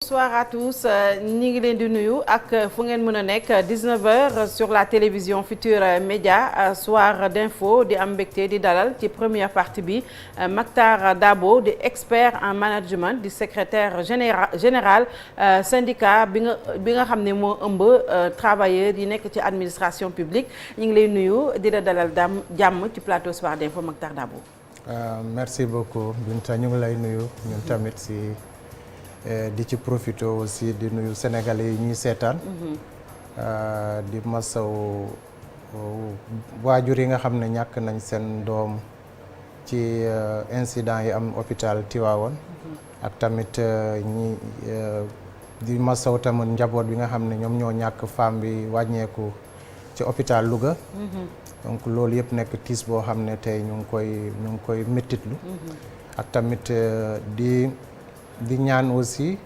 Bonsoir à tous ñi ngi leen di nuyu ak fu ngeen mën a nekk 19h sur la télévision Futur Média soir d'info di am mbégte di dalal ci première partie bi Mactar Dabo di expert en management di secrétaire général syndicat bi nga xam ne moo ëmb travailleurs yi nekk ci administration publique ñi ngi lay nuyu di la dalal jàmm ci plateau soir d'info Mactar Dabo. Merci beaucoup Binta ñu ngi lay nuyu ñun tamit si. di ci profité aussi di nuyu sénégalais yi ñuy seetaan di masaw waajur yi nga xam ne ñàkk nañ seen doom ci incident yi am hôpital Tivaouane ak tamit ñi di masaw tamit njaboot bi nga xam ne ñoom ñoo ñàkk femme bi wàññeeku ci hôpital Louga donc loolu yëpp nekk tiis boo xam ne tey ñu ngi koy méttitlu ak tamit di ñaan aussi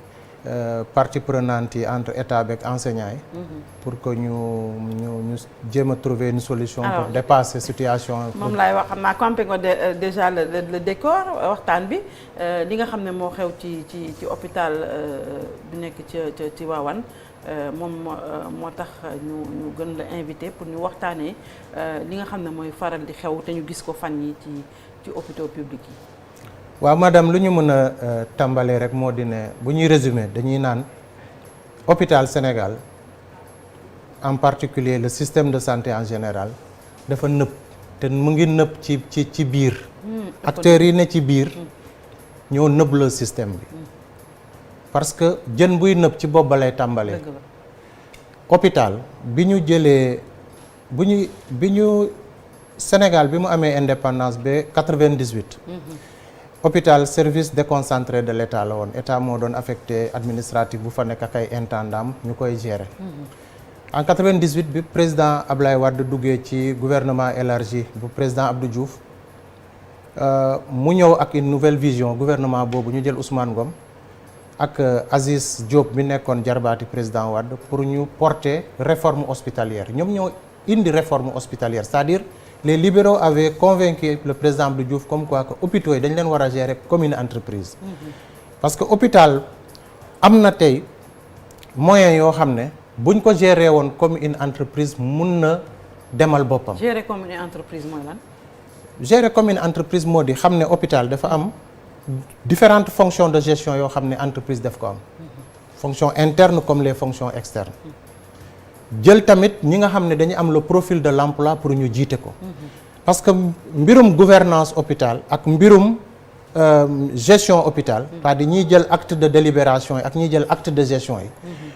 partie prenante yi entre état beeg enseignants yi pour que ñu jéem a trouver une solution pour dépasser situation moom laay wax xam naa campé nga déjà le décor waxtaan bi li nga xam ne moo xew ci hôpital bi nekk ci Tivaouane moom moo tax ñu gën la invité pour ñu waxtaanee li nga xam ne mooy faral di xew te ñu gis ko fan yi ci hôpitaux publics yi. waaw madame lu ñu mën a tàmbalee rek moo di ne bu ñuy résumer dañuy naan hôpital Sénégal en particulier le système de santé en général dafa nëb te mu ngi nëb ci biir acteurs yi ne ci biir ñoo nëb le système bi parce que jën buy nëb ci bopp ba lay tàmbalee hôpital bi ñu jëlee bi ñu Sénégal bi mu amee indépendance ba 98 hôpital service déconcentré de l'État la woon état moo doon affecté administratif bu fa nekk ak ay intendant ñu koy gérer en 98 bi président Ablaye Wade duggee ci gouvernement élargi bu président Abdou Diouf mu ñëw ak une nouvelle vision gouvernement boobu ñu jël Ousmane Ngom ak Aziz Diop bi nekkoon jarbaati président Wade pour ñu porter réforme hospitalière ñoom ñoo indi réforme hospitalière c'est-à-dire les libéraux avaient convaincu le président Abdou Diouf comme quoi que hôpitaux yi dañ leen war a gérer comme une entreprise parce que hôpital am na tey moyens yoo xam ne buñ ko gérer woon comme une entreprise mun na demal boppam. gérer comme une entreprise mooy lan. gérer comme une entreprise moo di xam ne hôpital dafa am différentes fonctions de gestion yoo xam ne entreprise daf ko am fonction interne comme les fonctions externes jël tamit ñi nga xam ne dañu am le profil de l'emploi pour ñu jiite ko parce que mbirum gouvernance hôpital ak mbirum gestion hôpital c'est-à-dire ñiy jël acte de délibération yi ak ñiy jël acte de gestion yi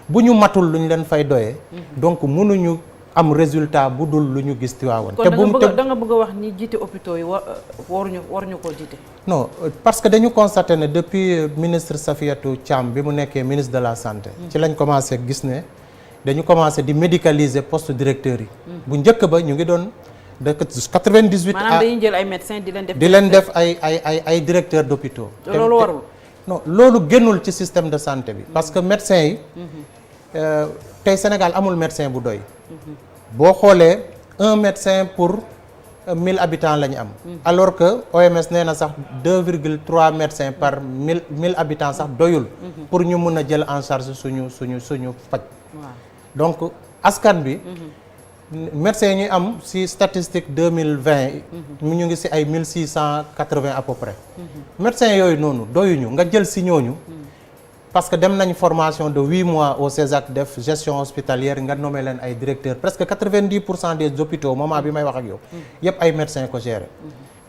bu ñu matul lu ñu leen fay doyee donc mënuñu am résultat bu dul lu ñu gis Tivaouane te da nga bëgg a wax ni jiite hôpitaux yi waruñu koo jiite. non parce que dañu constaté ne depuis ministre Safiatou Thiam bi mu nekkee ministre de la santé ci lañ commencé gis ne dañu commencé di médicaliser poste directeur yi bu njëkk ba ñu ngi doon de 98 maanaam dañuy jël ay médecins di leen def ay directeurs d'hôpitaux loolu warul non loolu génnul ci système de santé bi parce que médecins yi tey Sénégal amul médecin bu doy boo xoolee un médecin pour 1000 habitants la ñu am alors que OMS nee na sax 2,3 médecins par 1000 habitants sax doyul pour ñu mun a jël en charge suñu faj donc askan bi médecins yi ñuy am ci statistique 2020 ñu ngi ci ay 1680 à peu près médecins yooyu noonu doyuñu nga jël ci ñooñu parce que dem nañ formation de 8 mois au CESAC def gestion hospitalière nga nommé leen ay directeurs presque 90% des hôpitaux moment bi may wax ak yow yépp ay médecins ko gérer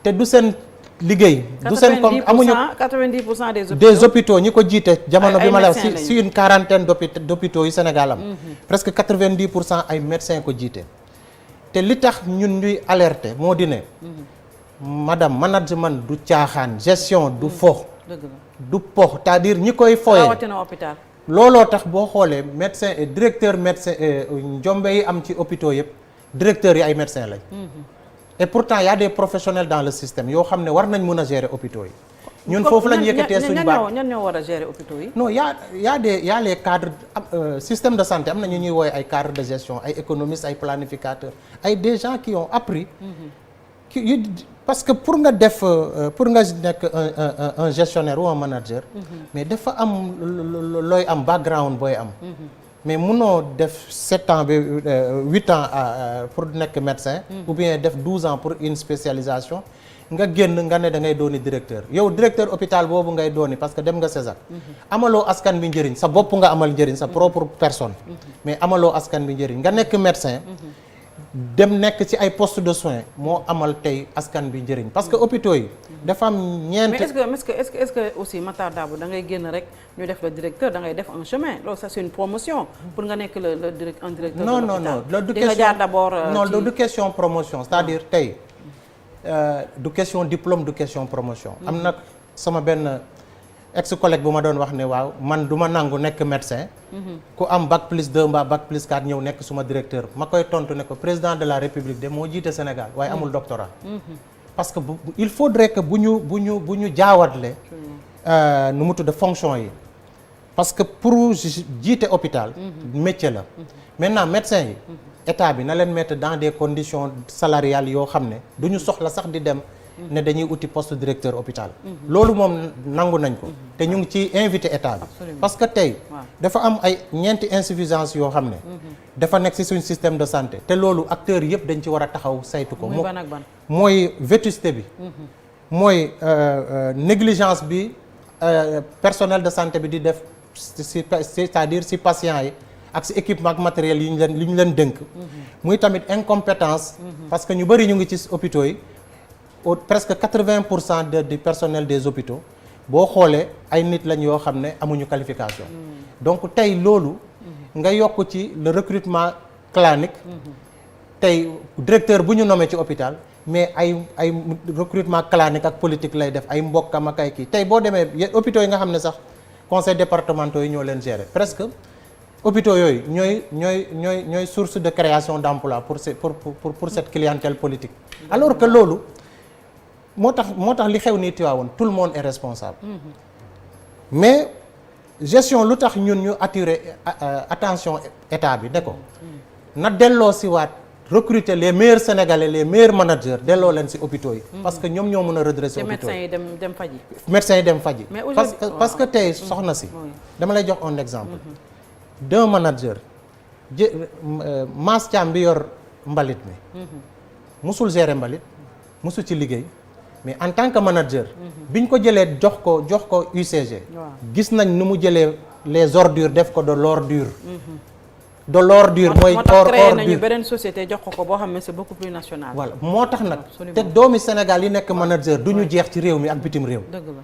te du seen liggéey du seen comme amuñu 90% des hôpitaux ñi ko jiite jamono bi ma la si une quarantaine d'hôpitaux yu Sénégal am presque 90% ay médecins ko jiite te li tax ñun ñuy alerter moo di ne madame management du caaxaan gestion du fo du pox c'est-à-dire ñi koy foyee rawatina hôpital looloo tax boo xoolee médecin et directeur médecin njombe yi am ci hôpitaux yëpp directeurs yi ay médecins lañ et pourtant y a des professionnels dans le système yoo xam ne war nañ mën a gérer hôpitaux yi ñun foofu lañ yëkkatee suñu baat ñan ñoo war a gérer hôpitaux yi non y a les cadres système de santé am na ñu ñuy woowe ay cadres de gestion ay économistes ay planificateurs ay des gens qui ont appris parce que pour nga def pour nga nekk un gestionnaire ou un manager. mais dafa am looy am background booy am. mais munoo def 7 ans ba 8 ans pour nekk médecin. ou bien def 12 ans pour une spécialisation. nga génn nga ne da ngay dooni directeur yow directeur hôpital boobu ngay dooni parce que dem nga César. amaloo askan bi njëriñ sa bopp nga amal njëriñ sa propre personne. mais amaloo askan bi njëriñ nga nekk médecin. dem nekk ci ay poste de soins moo amal tey askan bi njëriñ parce que hôpitaux yi dafa am ñeent. mais est-ce que aussi Matar Dabo da ngay génn rek ñu def le directeur da ngay def un chemin loolu ça c'est une promotion pour nga nekk un directeur. non non non loolu du question di nga jaar d'abord. non loolu du question promotion c'est-à-dire tey du question diplôme du question promotion. am na sama benn ex-collègue bu ma doon wax ne waaw man du ma nangu nekk médecin. ku am bac plus 2 mbaa bac plus 4 ñëw nekk suma directeur ma koy tontu ne ko président de la république de moo jiite Sénégal waaye amul doctorat. parce que il faudrait que bu ñu jaawatle nu mu tudd fonction yi. parce que pour jiite hôpital. métier la. maintenant médecin yi. état bi na leen mettre dans des conditions salariales yoo xam ne du ñu soxla sax di dem. ne dañuy uti poste directeur hôpital. loolu moom nangu nañ ko. te ñu ngi ci invité état bi. parce que tey dafa am ay ñeenti insuffisance yoo xam ne. dafa nekk ci suñ système de santé. te loolu acteurs yëpp dañ ci war a taxaw saytu ko. mooy vétusté bi. mooy négligence bi personnel de santé bi di def c'est-à-dire ci patients yi. ak si équipement ak matériel yi ñu leen dënk. muy tamit incompétence. parce que ñu bëri ñu ngi ci hôpitaux yi. presque 80% du personnel des hôpitaux boo xoolee ay nit lañ yoo xam ne amuñu qualification. donc tey loolu. nga yokk ci le recrutement clanique. tey directeur bu ñu nommé ci hôpital mais ay recrutement clanique ak politique lay def ay mbokkam ak ay kii tey boo demee hôpitaux yi nga xam ne sax conseil départementaux yi ñoo leen gérer presque. hôpitaux yooyu ñooy source de création d'emploi pour cette clientèle politique. alors que loolu moo tax li xew nii Tivaouane tout le monde est responsable. mais gestion lu tax ñun ñu attirer attention état bi ne ko na delloo si waat recruter les meilleurs sénégalais les meilleurs managers delloo leen si hôpitaux yi. parce que ñoom ñoo mën a redresser hôpitaux yi. médecins yi dem faji. parce que tey soxna si. dama lay jox un exemple. d'un manager Mass Thiam bi yor mbalit mi. musul gérer mbalit musul ci liggéey. mais en tant que manager. biñ ko jëlee jox ko UCG. gis nañ nu mu jëlee les ordures def ko de l'ordure. de l'ordure mooy. moo tax créé nañu beneen société jox ko boo xam ne c'est beaucoup plus national. voilà moo tax nag te doomi Sénégal yi nekk manager du ñu jeex ci réew mi ak bitim réew. dëgg la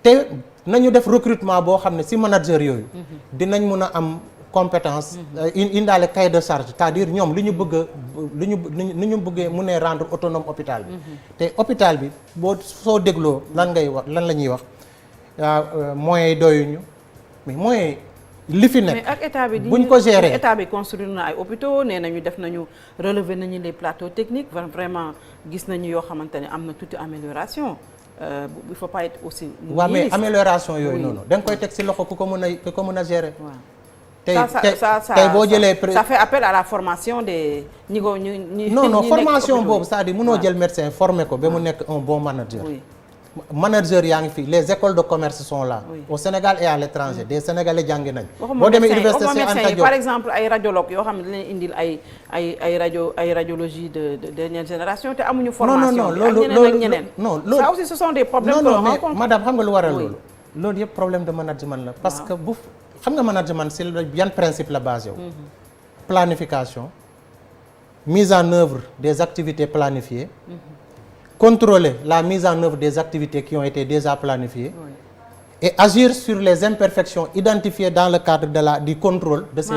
te nañu def recrutement boo xam ne ci manager yooyu. dinañ mun a am compétence. indaale cahier de charge c'est-à-dire ñoom li ñu bëgg li ñu bëggee mu ne rendre autonome hôpital bi. te hôpital bi soo dégloo lan la ñuy wax moyens yi doyuñu mais moyens li fi nekk. mais ak état bi buñ ko gérer état bi construire na ay hôpitaux nee nañu def nañu relever nañu les plateaux techniques vraiment gis nañu yoo xamante ne am na tuuti amélioration. Il faut pas être aussi. waaw mais amélioration yooyu noonu da nga koy teg ci loxo ku ko mën a gérer. tey boo jëlee ça fait appel à la formation des ñi non formation boobu c'est-à-dire mënoo jël médecin former ko ba mu nekk un bon manager. manager yaa ngi fi les écoles de commerce sont là. au Sénégal et à l'étranger des Sénégalais jàngi nañ. boo demee université Cheikh Anta Diop par exemple ay radiologues yoo xam ne dañ leen indil ay radiologie de dernière génération te amuñu formation. non loolu non loolu ça aussi ce sont des problèmes que l'on rencontre. madame xam nga lu waral loolu yëpp problème de management la. parce que bu xam nga management c'est yan principe la basé wu. planification mise en œuvre des activités planifiées. Contrôler la mise en œuvre des activités qui ont été déjà planifiées. Et agir sur les imperfections identifiées dans le cadre du contrôle de ces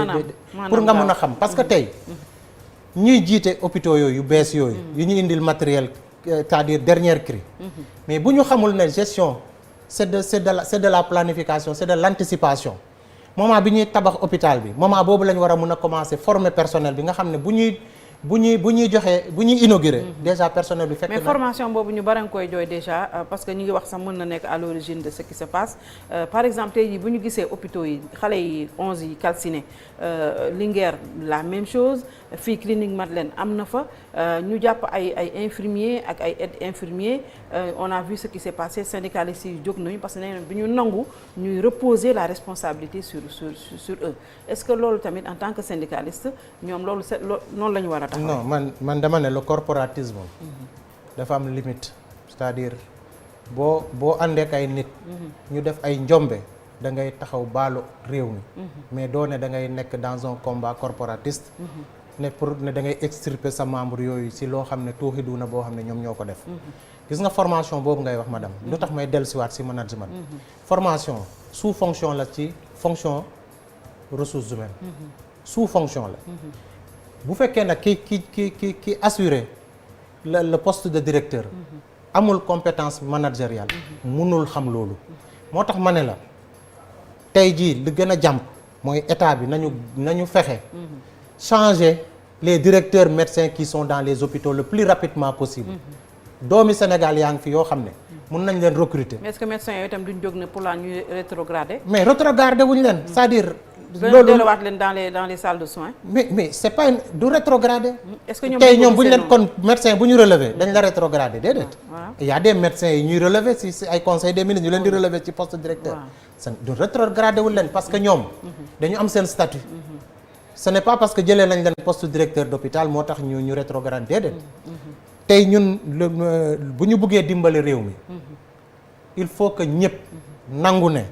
pour nga mën a xam parce que tey ñuy jiite hôpitaux yooyu yu bees yooyu yu ñu indil matériel c'est-à-dire dernière cri mais bu ñu xamul ne gestion c'est de la planification c'est de l'anticipation moment bi ñuy tabax hôpital bi moment boobu la ñu war a mën a commencer former personnel bi nga xam ne bu ñuy bu ñuy joxe bu ñuy inauguré déjà personnel bi fekk na mais formation boobu ñu bari nga koy jooy déjà parce que ñu ngi wax sax mën na nekk à l'origine de ce qui se passe par exemple tey jii bu ñu gisee hôpitaux yi xale yi 11 yi calciné Linguère la même chose fii clinique Madeleine am na fa ñu jàpp ay infirmiers ak ay aides infirmiers on a vu ce qui s'est passé syndicalistes yi jóg nañu parce que nee bi ñu nangu ñuy reposer la responsabilité sur eux est-ce que loolu tamit en tant que syndicaliste ñoom loolu noonu la ñu war a taxaw. non man dama ne le corporatisme dafa am limite c'est-à-dire boo àndee ak ay nit ñu def ay njombe da ngay taxaw baalu réew mi mais doo ne da ngay nekk dans un combat corporatiste ne pour ne da ngay extirper sa membre yooyu si loo xam ne tuuxiduna boo xam ne ñoom ñoo ko def gis nga formation boobu ngay wax madame lu tax may dellusiwaat si management formation sous fonction la ci fonction ressources humaines sous fonction la bu fekkee nag ki assurer le poste de directeur amul compétence managériale mënul xam loolu moo tax ma ne la tey jii li gën a jàmp mooy état bi nañu fexe changer les directeurs médecins qui sont dans les hôpitaux le plus rapidement possible doomi Sénégal yaa ngi fi yoo xam ne mun nañ leen recruter. mais est-ce que médecins yooyu itam duñ jóg ne pour la ñuy rétrograder. mais rétrograder wuñ leen c'est-à-dire. loolu delluwaat leen dans les salles de soins. mais c'est pas du rétrograder. est-ce que ñoom tey ñoom bu ñu leen kon médecin bu ñu relever dañ la rétrograder déedéet. il y a des médecins yi ñuy relever si ay conseil des ministres ñu leen di relever ci poste directeur. du rétrograder wul leen parce que ñoom. dañu am seen statut. ce n'est pas parce que jëlee nañ leen poste directeur d'hôpital moo tax ñu rétrograder déedéet. tey ñun bu ñu bëggee dimbali réew mi. il faut que ñëpp nangu ne.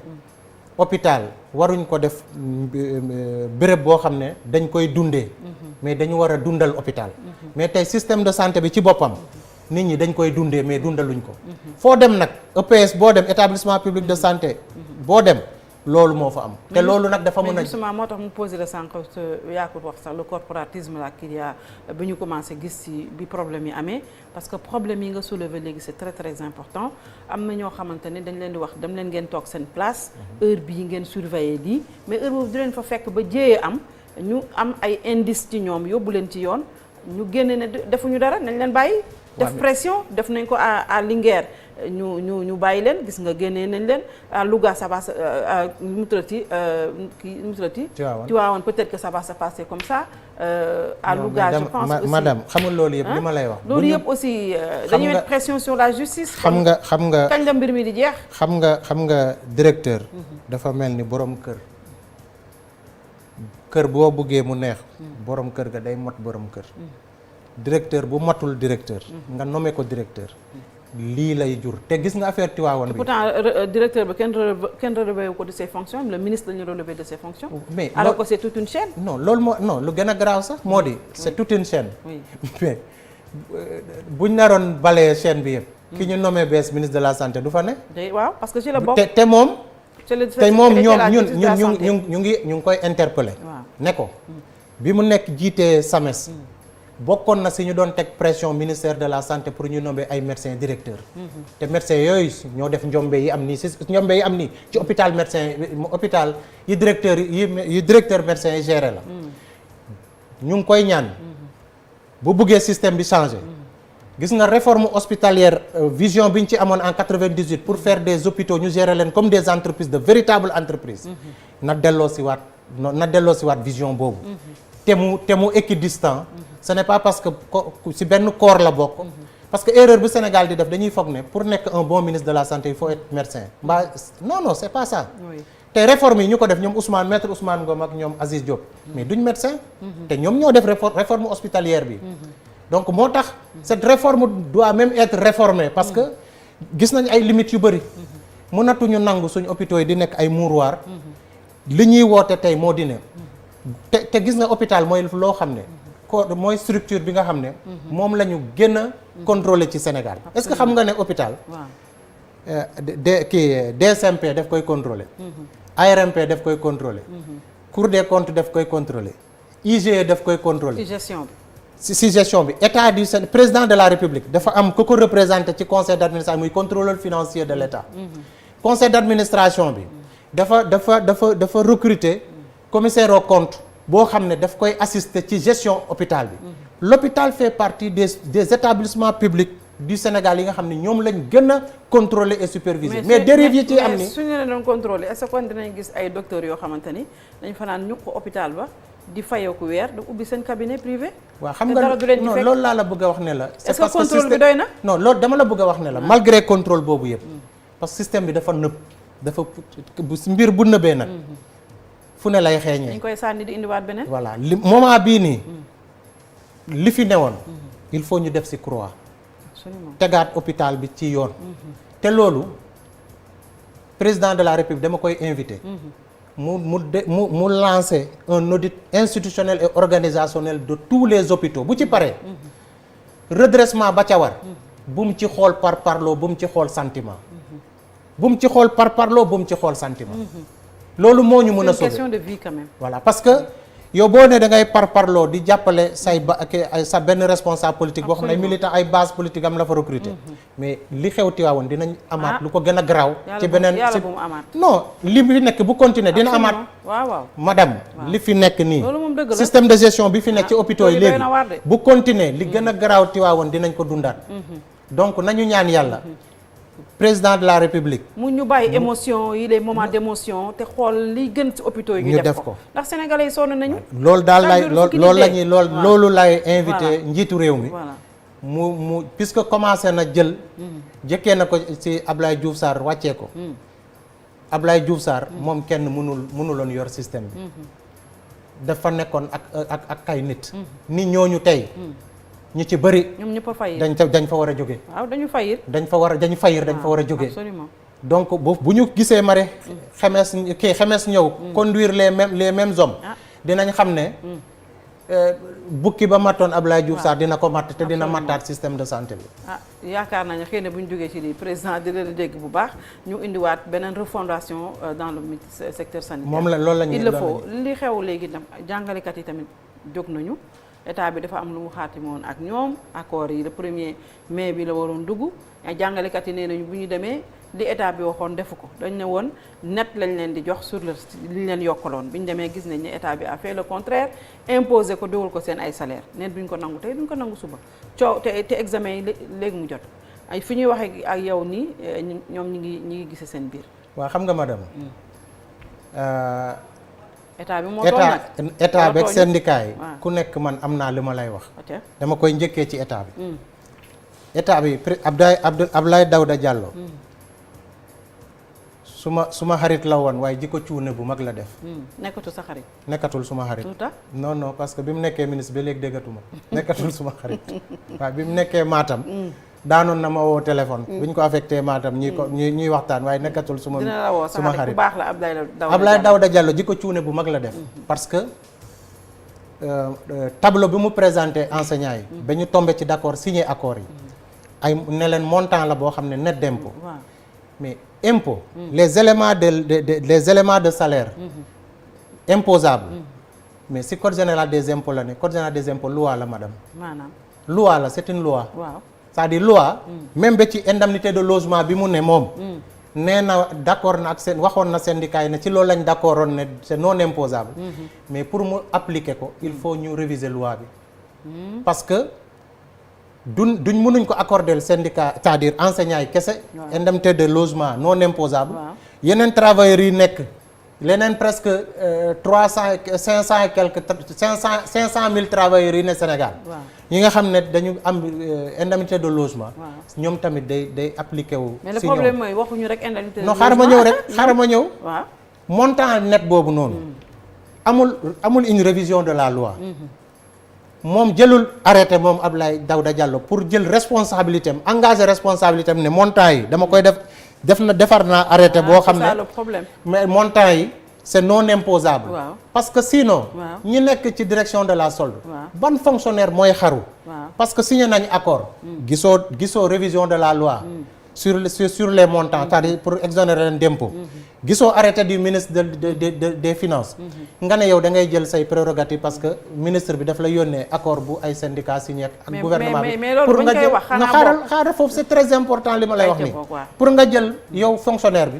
hôpital waruñ ko def béréb boo xam ne dañ koy dundee mais dañu war a dundal hôpital mais tey système de santé bi ci boppam nit ñi dañ koy dundee mais dundaluñ ko foo dem nag EPS boo dem établissement public de santé boo dem loolu moo fa am te loolu nag dafa mën a justement moo tax mu posé le sànq yaa ko wax sax le corporatisme là qu'il y a bi ñu commencé gis ci bi problème yi amee parce que problème yi nga soulever léegi c'est très très important am na ñoo xamante ne dañ leen di wax dem leen ngeen toog seen place heure bii ngeen surveiller lii mais heure boobu di leen fa fekk ba jéyee am ñu am ay indice ci ñoom yóbbu leen ci yoon ñu génne ne defuñu dara nañ leen bàyyi def pression def nañ ko à Linguère ñu bàyyi leen gis nga génnee nañ leen à Louga ça va nu mu tuddati Tivaouane peut-être que ça va se passer comme ça à Louga je pense aussi madame xamul loolu yëpp li ma lay wax loolu yëpp aussi dañuy mettre pression sur la justice xam nga kañ la mbir mi di jeex xam nga directeur dafa mel ni borom kër boo buggee mu neex borom kër ga day mot borom kër directeur bu matul directeur nga nommé ko directeur lii lay jur te gis nga affaire Tivaouane bi pourtant directeur bi kenn relevé ko de ses fonctions le ministre lañu relevé de ses fonctions mais alors que c'est toute une chaîne non loolu moo lu gën a garaaw sax moo di c'est toute une chaîne mais buñ naroon balee chaîne bi yëpp ki ñu nommé bees ministre de la santé du fa ne waaw parce que ci la bokk te moom ñoom ñu ngi koy interpeller ne ko bi mu nekk jiitee SAMES bokkoon na si ñu doon teg pression ministère de la santé pour ñu nommer ay médecins directeurs te médecins yooyu ñoo def njombe yi am nii ci hôpital hôpital yi directeur médecins yi géré la ñu ngi koy ñaan bu bëggee système bi changé gis nga réforme hospitalière vision bi ñu ci amoon en 98 pour faire des hôpitaux ñu gérer leen comme des entreprises de véritables entreprises na delloo si waat vision boobu te mu équidistant ce n'est pas parce que si benn corps la bokk parce que erreur bu Sénégal di def dañuy foog ne pour nekk un bon ministre de la santé il faut être médecin non c'est pas ça te réforme yi ñu ko def ñoom maître Ousmane Ngom ak ñoom Aziz Diop mais duñ médecin te ñoom ñoo def réforme hospitalière bi donc moo tax cette réforme doit même être réformée parce que gis nañ ay limites yu bëri mënatuñu nangu suñu hôpitaux yi di nekk ay mouroir li ñuy woote tey moo di ne te gis nga hôpital mooy loo xam ne mooy structure bi nga xam ne moom la ñu gën a contrôler ci Sénégal est-ce que xam nga ne hôpital DSMP daf koy contrôler ARMP daf koy contrôler Cour des comptes daf koy contrôler IGE daf koy contrôler si gestion bi état du président de la République dafa am ku ko représenté ci conseil d'administration muy contrôleur financier de l'État conseil d'administration bi dafa recruter commissaire aux comptes boo xam ne daf koy assister ci gestion hôpital bi. L'hôpital fait partie des établissements publics du Sénégal yi nga xam ne ñoom lañ gën a contrôler et superviser. mais dérive yi ci am ni suñu la doon contrôler est-ce que kon dinañ gis ay docteurs yoo xamante ni dañ fa naan ñuq hôpital ba di fayeeku weer da ubbi seen cabinet privé. waaw xam nga non loolu laa la bëgg a wax ne la. est-ce que contrôle bi doy na. non loolu dama la bëgg a wax ne la malgré contrôle boobu yëpp. parce que système bi dafa nëb dafa mbir bu nëbee nag. fu ne lay xeeñee. dañ koy sànni di indiwaat beneen. voilà li moment bii nii. li fi newoon. il faut ñu def ci croix. tegaat hôpital bi ci yoon. te loolu président de la République dama koy invité. mu lancer un audit institutionnel et organisationnel de tous les hôpitaux bu ci paree. redressement ba ca war. bu mu ci xool parloo bu mu ci xool sentiment. bu mu ci xool parloo bu mu ci xool sentiment. loolu moo ñu mën a sauver. c'est une question de vie quand même. voilà parce que yow boo ne da ngay parloo di jàppale sa benn responsable politique boo xam ne ay militant ay base politique am la fa recruter. mais li xew Tivaouane dinañ amaat lu ko gën a garaaw. ci beneen non li fi nekk bu continuer dina amaat. waaw madame li fi nekk nii. système de gestion bi fi nekk ci hôpitaux yi léegi bu continuer li gën a garaaw Tivaouane dinañ ko dundaat. donc nañu ñaan yàlla. président de la république. mu ñu bàyyi émotion yi les moments d'émotion te xool liy gën ci hôpitaux yi. ñu def ko ndax sénégalais yi sonn nañu. loolu daal lay loolu lay invité njiitu réew mi. mu puisque commencé na jël. jëkkee na ko ci Ablaye Diouf Sarr wàccee ko. Ablaye Diouf Sarr moom kenn mënuloon yor système bi. dafa nekkoon ak ay nit. ni ñooñu tey. ñu ci bëri. ñoom ñëpp a fayir dañ fa war a jóge. waaw dañu fayir. dañ fa war a jóge. absolument. donc bu ñu gisee Marie Xemes ñëw. conduire les mêmes hommes. dinañ xam ne. bukki ba mattoon Ablaye Diouf Sarr dina ko matt te dina mattaat système de santé bi. yaakaar nañu xëy na bu ñu jógee ci lii président di leen dégg bu baax ñu indiwaat beneen refondation dans le secteur sanitaire. moom la loolu la ñuy il le faut li xew léegi tam jàngalekat yi tamit jóg nañu. état bi dafa am lu mu xaatimoon ak ñoom accord yi le 1er mai bi la waroon dugg jàngalekat yi nee nañu bu ñu demee li état bi waxoon defu ko dañ ne woon net lañ leen di jox sur le li ñu leen yokkaloon bi ñu demee gis nañ ne état bi a fait le contraire imposé ko dogal ko seen ay salaire net duñ ko nangu tey duñ ko nangu suba coow te examen yi léegi mu jot ay fi ñuy waxee ak yow nii ñoom ñi ngi gise seen biir. waaw xam nga madame. état bi moo tooñ nag état beeg syndicat yi ku nekk man am naa li ma lay wax. dama koy njëkkee ci état bi. état bi Abdoulaye Daouda Diallo. suma xarit la woon waaye ji ko cuune bu mag la def. nekkatul sa xarit. nekkatul suma xarit. non parce que bi mu nekkee ministre ba léegi déggatuma nekkatul suma xarit waaye bi mu nekkee Matam. daanoon na ma woo téléphone. bu ñu ko affecté Matam ñuy waxtaan waaye nekkatul suma xarit. bu baax la Abdoulaye Daouda Diallo ji ko cuune bu mag la def. parce que tableau bi mu présenté enseignants yi. ba ñu tombé ci d'accord signé accord yi. ay ne leen montant la boo xam ne net d'impôt. mais impôt. les éléments de salaire. imposable. mais si code général des impôts la ne code général des impôts loi la madame. maanaam loi la c'est une loi. waaw c'est-à-dire loi. même ba ci indemnité de logement bi mu ne moom. nee na d'accord na ak seen waxoon na syndicat yi ne ci loolu lañ d'accordoon ne c'est non imposable. mais pour mu appliquer ko il faut ñu réviser loi bi. parce que duñ mënuñ ko accorder le syndicat c'est-à-dire enseignants yi kese. indemnité de logement non imposable. yeneen travailleurs yi nekk. leneen presque 500 et quelques 500 000 travailleurs yi ne Sénégal. ñi nga xam ne dañu am indemnité de logement. ñoom tamit day appliqué wu. mais le problème mooy waxuñu rek indemnité de logement. non xaaral ma ñëw. waaw montant net boobu noonu. amul une révision de la loi. moom jëlul arrêté moom Abdoulaye Daouda Diallo pour jël responsabilité am engagé responsabilité am ne montant yi dama koy defar naa arrêté boo xam ne c'est ça le problème. mais montant yi c'est non imposable. parce que sinon. ñi nekk ci direction de la solde. ban fonctionnaire mooy xaru. parce que signé nañ accord. gisoo révision de la loi. sur les montants, c'est-à-dire pour exonérer leen d'impôt. gisoo arrêté du ministre des finances. nga ne yow da ngay jël say prérogatives parce que ministre bi daf la yónnee accord bu ay syndicats signé ak gouvernement bi pour nga jël xaaral foofu c'est très important li ma lay wax nii pour nga jël yow fonctionnaire bi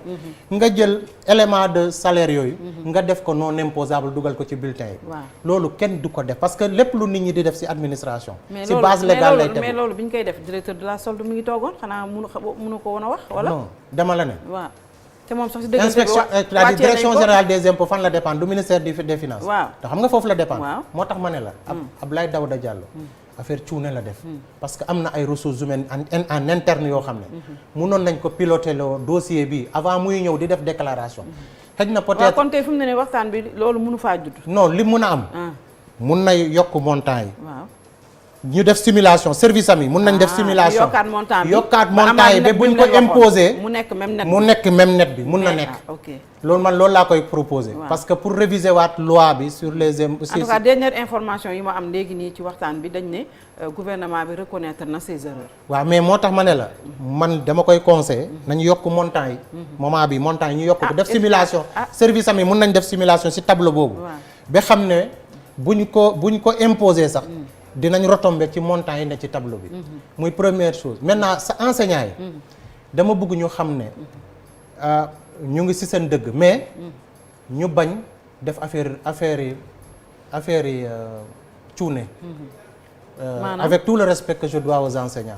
nga jël élément de salaire yooyu nga def ko non imposable dugal ko ci bulletin yi loolu kenn du ko def parce que lépp lu nit ñi di def ci administration ci base légale lay tegu mais loolu bi ñu koy def directeur de la solde mi ngi toogoon xanaa mënu ko woon a wax wala non dama la ne waaw te moom sax si inspection la direction générale des impôts fan la dépendre du ministère des finances te xam nga foofu la dépendre moo tax ma ne la Abdoulaye Daouda Diallo affaire cuune la def parce que am na ay ressources humaines en interne yoo xam ne mënoon nañ ko piloter le dossier bi avant muy ñëw di def déclaration xëj na peut-être kon tey fi mu ne nii waxtaan bi loolu mënu faa judd non li mun a am mun na yokk montant yi ñu def simulation service am yi mun nañ def simulation yokkaat montant yi ba buñ ko imposer mu nekk même net bi mun na nekk loolu man loolu laa koy proposer parce que pour réviser waat loi bi sur les impôts en tout cas dernière information yi ma am léegi nii ci waxtaan bi dañ ne gouvernement bi reconnaître na ses erreurs waaw mais moo tax ma ne la man dama koy conseiller nañu yokk montant yi moment bi montant yi ñu yokk ko def simulation service am yi mun nañ def simulation ci tableau boobu ba xam ne buñ ko imposer sax dinañ retomber ci montant yi ne ci tableau bi muy première chose maintenant sa enseignant yi dama bëgg ñu xam ne ñu ngi ci seen dëgg mais ñu bañ def affaire yi cuune avec tout le respect que je dois aux enseignants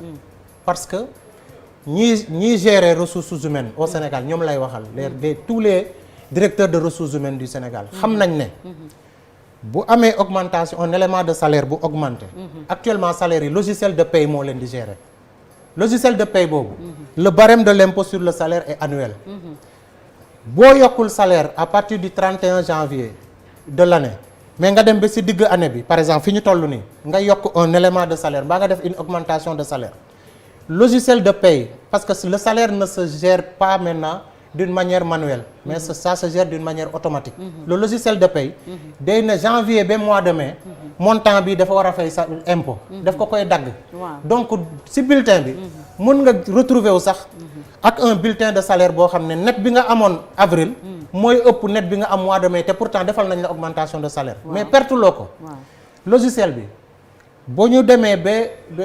parce que ñi gérer ressources humaines au Sénégal ñoom lay waxal tous les directeurs de ressources humaines du Sénégal xam nañ ne bu amee augmentation un élément de salaire bu augmenté actuellement salaire yi logiciel de paie moo leen di gérer logiciel de paie boobu le barème de l'impôt sur le salaire est annuel boo yokkul salaire à partir du 31 janvier de l'année mais nga dem ba ci digg année bi par exemple fi ñu toll nii nga yokk un élément de salaire mbaa nga def une augmentation de salaire logiciel de paie parce que le salaire ne se gère pas maintenant d'une manière manuelle mais ça se gère d'une manière automatique le logiciel de paie day na janvier ba mois de mai montant bi dafa war a fay sa impôt daf ko koy dagg donc ci bulletin bi mun nga retrouver wu sax ak un bulletin de salaire boo xam ne net bi nga amoon avril mooy ëpp net bi nga am mois de mai te pourtant defal nañ la augmentation de salaire mais perte loo ko logiciel bi boo ñu demee ba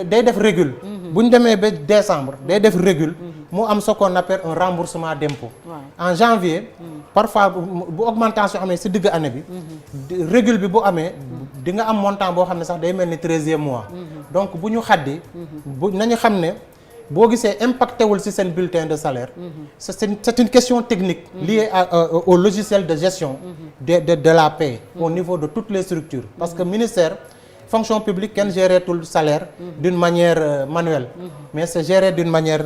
day def régule bu ñu demee ba décembre day def régule mu am ce qu'on appelle un remboursement d'impôt en janvier parfois bu augmentation amee ci digg année bi régule bi bu amee di nga am montant boo xam ne sax day mel ni 13e mois donc bu ñu xaddi bu nañu xam ne boo gisee impacté wul ci seen bulletin de salaire c'est une question technique liée au logiciel de gestion de la paie au niveau de toutes les structures parce que ministère fonction publique kenn gérer tout le salaire d'une manière manuelle mais c'est géré d'une manière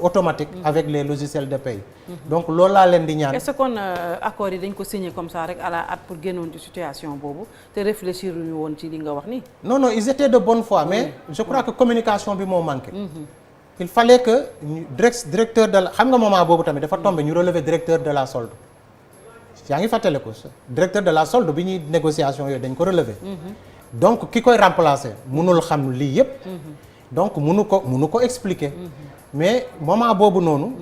automatique avec les logiciels de paie donc loolu laa leen di ñaan. est-ce que kon accords yi dañ ko signer comme ça rek à la hâte pour génnoon ci situation boobu te réfléchir ñu woon ci li nga wax nii. non ils étaient de bonne foi mais je crois que communication bi moo manqué. il fallait que directeur de la xam nga moment boobu tamit dafa tombé ñu relever directeur de la solde yaa ngi fàttale ko directeur de la solde bi ñuy négociation yooyu dañ ko relever. donc ki koy remplacer mënul xam lii yépp donc mënu ko expliquer mais moment boobu noonu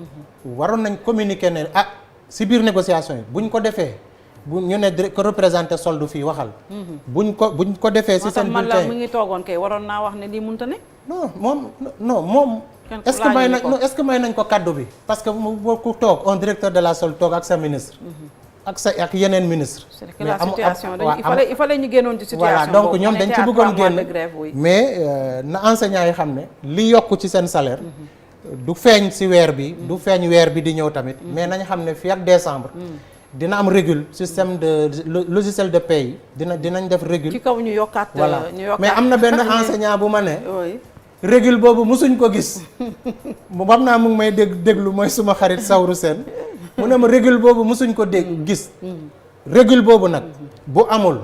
waroon nañ communiquer ne ci biir négociation yi buñ ko defee bu ñu ne ko représenter solde fii waxal buñ ko defee ci seen bulletin man mu ngi toogoon kay waroon naa wax ne lii mënta ne moom est-ce que may nañ ko kaddu bi parce que boo ku toog un directeur de la solde toog ak sa ministre ak yeneen ministre mais la situation il fallait ñu génnoon ci situation voilà donc ñoom dañ ci bëggoon génn mais na enseignants yi xam ne li yokk ci seen salaire du feeñ ci weer bi du feeñ weer bi di ñëw tamit mais nañ xam ne fii ak décembre dina am régule système de logiciel de paie dinañ def régule ci kaw ñu yokkaat voilà mais am na benn enseignant bu ma ne régule boobu musuñ ko gis mu xam naa mu ngi may déglu mooy suma xarit Sawru Sène mu ne ma régule boobu musuñ ko gis régule boobu nag bu amul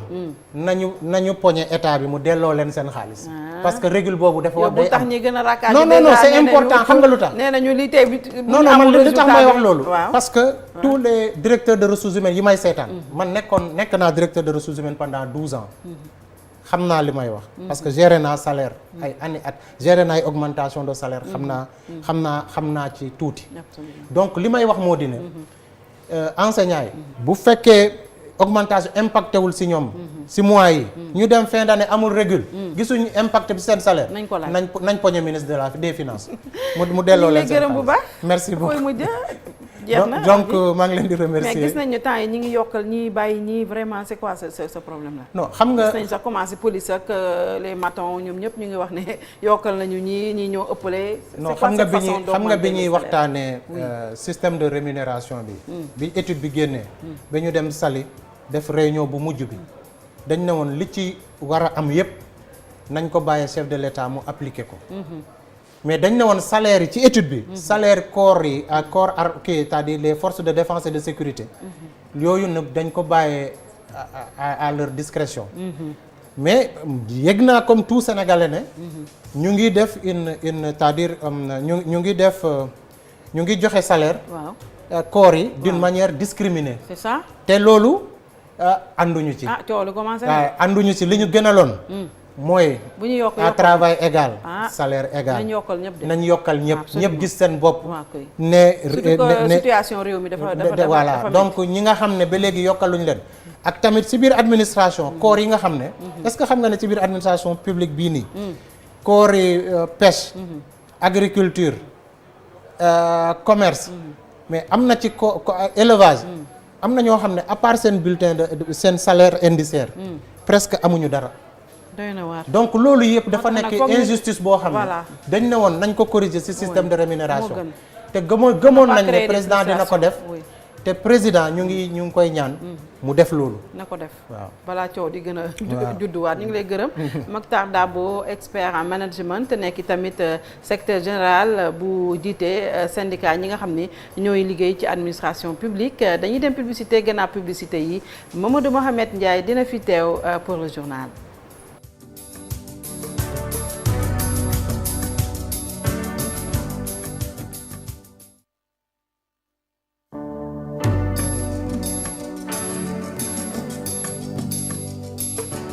nañu poñe état bi mu delloo leen seen xaalis parce que régule boobu dafa war day am tax ñi gën a rakkaat non c'est important xam nga lu tax nee nañu li tey bi non man li tax may wax loolu parce que tous les directeurs de ressources humaines yi may seetaan man nekk naa directeur de ressources humaines pendant 12 ans xam naa li may wax. parce que géré naa salaire ay année at géré naa ay augmentation de salaire xam naa ci tuuti. donc li may wax moo di ne enseignants yi bu fekkee augmentation impacté wul si ñoom si mois yi ñu dem fin d'année amul régule gisuñu impact bi seen salaire nañ poñe ministre des finances mu delloo leen seen gërëm bu baax merci beaucoup jeex na donc maa ngi leen di remercier mais gis nañu temps yi ñi ngi yokkal ñi bàyyi ñii vraiment c'est quoi ce problème là. non xam nga gis nañu sax commencé police ak les matons ñoom ñëpp ñu ngi wax ne yokkal nañu ñii ñoo ëppale. non xam nga bi ñuy waxtaanee système de rémunération bi étude bi génnee ba ñu dem Saly def réunion bu mujj bi dañ ne woon li ci war a am yépp nañ ko bàyyee chef de l'État mu appliquer ko. mais dañ ne woon salaire yi ci étude bi. salaire corps yi ak corps c'est-à-dire les forces de défense et de sécurité. yooyu nag dañ ko bàyyee à leur discrétion. mais yëg naa comme tout Sénégalais ne. ñu ngi def une c'est-à-dire ñu ngi joxe salaire. waaw corps yi d'une manière discriminée. c'est ça te loolu ànduñu ci. coow lu commencé ànduñu ci li ñu gënaloon. mooy à travail égal salaire égal nañ yokkal ñëpp gis seen bopp ne situation réew mi dafa voilà donc ñi nga xam ne ba léegi yokkaluñ leen ak tamit ci biir administration corps yi nga xam ne est-ce que xam nga ne ci biir administration publique bii nii corps yi pêche agriculture commerce mais am na ci élevage am na ñoo xam ne à part seen bulletin de seen salaire indiciaire presque amuñu dara. donc loolu yëpp dafa nekk injustice boo xam ne dañ ne woon nañ ko corriger ci système de rémunération te gëmoon nañ ne président dina ko def te président ñu ngi koy ñaan mu def loolu na ko def waaw balaa coow di gën a judduwaat ñu ngi lay gërëm Mactar Dabo expert en management te nekk tamit secrétaire général bu jiite syndicat ñi nga xam ni ñooy liggéey ci administration publique dañuy dem publicité gannaaw publicité yi Mamadou Mohamed Ndiaye dina fi teew pour le journal.